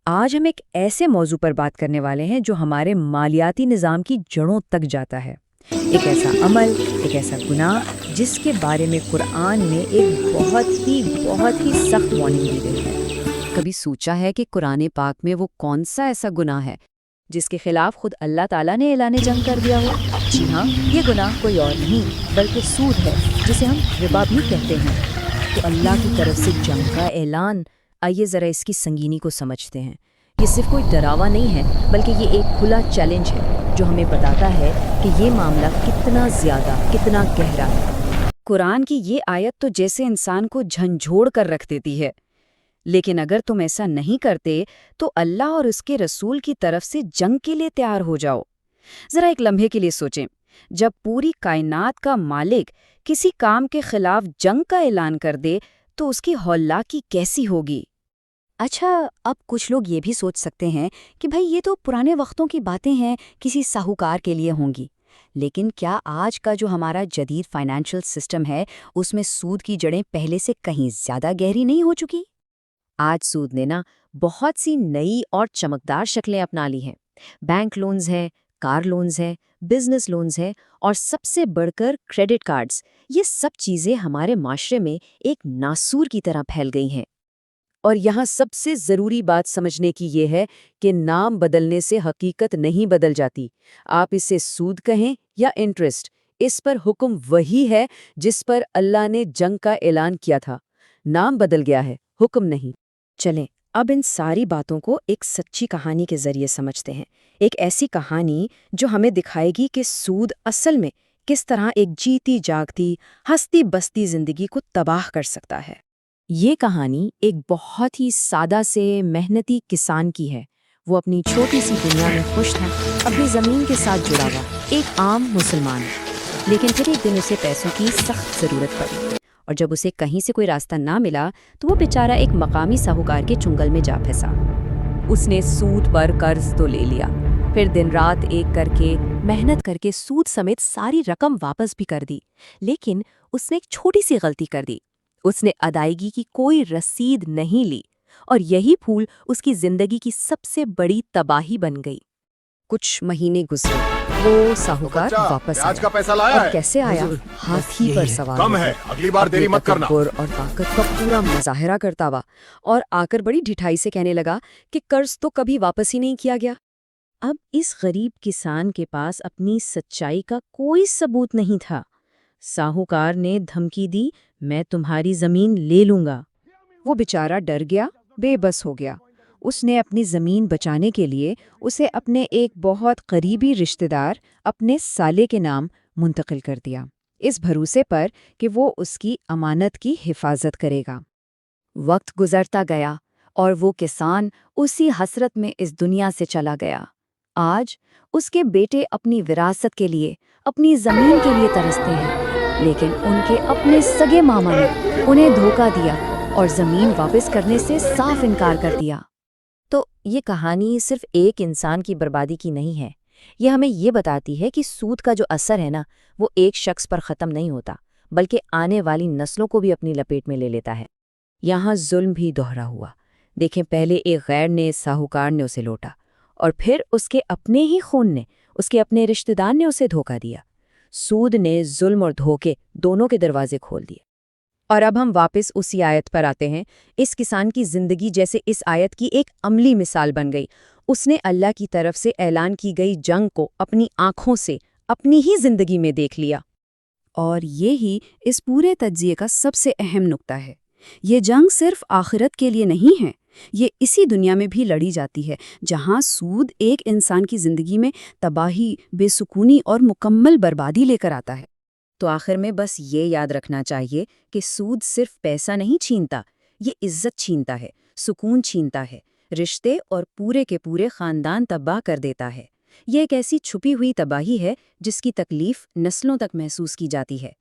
آج ہم ایک ایسے موضوع پر بات کرنے والے ہیں جو ہمارے مالیاتی نظام کی جڑوں تک جاتا ہے۔ ایک ایسا عمل، ایک ایسا گناہ جس کے بارے میں قرآن میں ایک بہت ہی سخت وارننگ دی گئی ہے۔ کبھی سوچا ہے کہ قرآن پاک میں وہ کون سا ایسا گناہ ہے جس کے خلاف خود اللہ تعالیٰ نے اعلان جنگ کر دیا ہو؟ جی ہاں، یہ گناہ کوئی اور نہیں بلکہ سود ہے، جسے ہم ربا بھی کہتے ہیں۔ تو اللہ کی طرف سے جنگ کا اعلان، آئیے ذرا اس کی سنگینی کو سمجھتے ہیں۔ یہ صرف کوئی ڈراوا نہیں ہے بلکہ یہ ایک کھلا چیلنج ہے جو ہمیں بتاتا ہے کہ یہ معاملہ کتنا زیادہ، کتنا گہرا ہے۔ قرآن کی یہ آیت تو جیسے انسان کو جھنجھوڑ کر رکھ دیتی ہے، لیکن اگر تم ایسا نہیں کرتے تو اللہ اور اس کے رسول کی طرف سے جنگ کے لیے تیار ہو جاؤ۔ ذرا ایک لمحے کے لیے سوچیں، جب پوری کائنات کا مالک کسی کام کے خلاف جنگ کا اعلان کر دے تو اس کی ہولناکی کیسی ہوگی؟ اچھا، اب کچھ لوگ یہ بھی سوچ سکتے ہیں کہ بھئی یہ تو پرانے وقتوں کی باتیں ہیں، کسی ساہوکار کے لیے ہوں گی، لیکن کیا آج کا جو ہمارا جدید فائنینشل سسٹم ہے اس میں سود کی جڑیں پہلے سے کہیں زیادہ گہری نہیں ہو چکی؟ آج سود نے بہت سی نئی اور چمکدار شکلیں اپنا لی ہیں۔ بینک لونز ہیں، کار لونز ہیں، بزنس لونز ہیں، اور سب سے بڑھ کر کریڈٹ کارڈز۔ یہ سب چیزیں ہمارے معاشرے میں ایک ناسور کی طرح پھیل گئی ہیں۔ اور یہاں سب سے ضروری بات سمجھنے کی یہ ہے کہ نام بدلنے سے حقیقت نہیں بدل جاتی۔ آپ اسے سود کہیں یا انٹرسٹ، اس پر حکم وہی ہے جس پر اللہ نے جنگ کا اعلان کیا تھا۔ نام بدل گیا ہے، حکم نہیں۔ چلیں اب ان ساری باتوں کو ایک سچی کہانی کے ذریعے سمجھتے ہیں، ایک ایسی کہانی جو ہمیں دکھائے گی کہ سود اصل میں کس طرح ایک جیتی جاگتی، ہستی بستی زندگی کو تباہ کر سکتا ہے۔ یہ کہانی ایک بہت ہی سادہ سے محنتی کسان کی ہے۔ وہ اپنی چھوٹی سی دنیا میں خوش تھا، اپنی زمین کے ساتھ جڑا ہوا ایک عام مسلمان، لیکن پھر ایک دن اسے پیسوں کی سخت ضرورت پڑی، اور جب اسے کہیں سے کوئی راستہ نہ ملا تو وہ بیچارہ ایک مقامی ساہوکار کے چنگل میں جا پھنسا۔ اس نے سود پر قرض تو لے لیا، پھر دن رات ایک کر کے محنت کر کے سود سمیت ساری رقم واپس بھی کر دی، لیکن اس نے ایک چھوٹی سی غلطی کر دی۔ اس نے ادائیگی کی کوئی رسید نہیں لی، اور یہی پھول اس کی زندگی کی سب سے بڑی تباہی بن گئی۔ کچھ مہینے گزرے، وہ ساہوکار واپس آیا، اور کیسے آیا؟ ہاتھی پر سوار کم ہے، اگلی بار دیری مت کرنا، تکبر اور طاقت کا پورا مظاہرہ کرتا ہوا، اور آ کر بڑی ڈھٹائی سے کہنے لگا کہ قرض تو کبھی واپس ہی نہیں کیا گیا۔ اب اس غریب کسان کے پاس اپنی سچائی کا کوئی ثبوت نہیں تھا۔ ساہوکار نے دھمکی دی، میں تمہاری زمین لے لوں گا۔ وہ بیچارہ ڈر گیا، بے بس ہو گیا۔ اس نے اپنی زمین بچانے کے لیے اسے اپنے ایک بہت قریبی رشتہ دار، اپنے سالے کے نام منتقل کر دیا، اس بھروسے پر کہ وہ اس کی امانت کی حفاظت کرے گا۔ وقت گزرتا گیا اور وہ کسان اسی حسرت میں اس دنیا سے چلا گیا۔ آج اس کے بیٹے اپنی وراثت کے لیے، اپنی زمین کے لیے ترستے ہیں، لیکن ان کے اپنے سگے ماما نے انہیں دھوکہ دیا اور زمین واپس کرنے سے صاف انکار کر دیا۔ تو یہ کہانی صرف ایک انسان کی بربادی کی نہیں ہے، یہ ہمیں یہ بتاتی ہے کہ سود کا جو اثر ہے وہ ایک شخص پر ختم نہیں ہوتا، بلکہ آنے والی نسلوں کو بھی اپنی لپیٹ میں لے لیتا ہے۔ یہاں ظلم بھی دوہرا ہوا۔ دیکھیں، پہلے ایک غیر نے، ساہوکار نے اسے لوٹا، اور پھر اس کے اپنے ہی خون نے، اس کے اپنے رشتہ دار نے اسے دھوکہ دیا۔ سود نے ظلم اور دھوکے دونوں کے دروازے کھول دیے۔ اور اب ہم واپس اسی آیت پر آتے ہیں۔ اس کسان کی زندگی جیسے اس آیت کی ایک عملی مثال بن گئی۔ اس نے اللہ کی طرف سے اعلان کی گئی جنگ کو اپنی آنکھوں سے اپنی ہی زندگی میں دیکھ لیا۔ اور یہی اس پورے تجزیے کا سب سے اہم نقطہ ہے۔ یہ جنگ صرف آخرت کے لیے نہیں ہے، یہ اسی دنیا میں بھی لڑی جاتی ہے، جہاں سود ایک انسان کی زندگی میں تباہی، بے سکونی اور مکمل بربادی لے کر آتا ہے۔ تو آخر میں بس یہ یاد رکھنا چاہیے کہ سود صرف پیسہ نہیں چھینتا، یہ عزت چھینتا ہے، سکون چھینتا ہے، رشتے اور پورے کے پورے خاندان تباہ کر دیتا ہے۔ یہ ایک ایسی چھپی ہوئی تباہی ہے جس کی تکلیف نسلوں تک محسوس کی جاتی ہے۔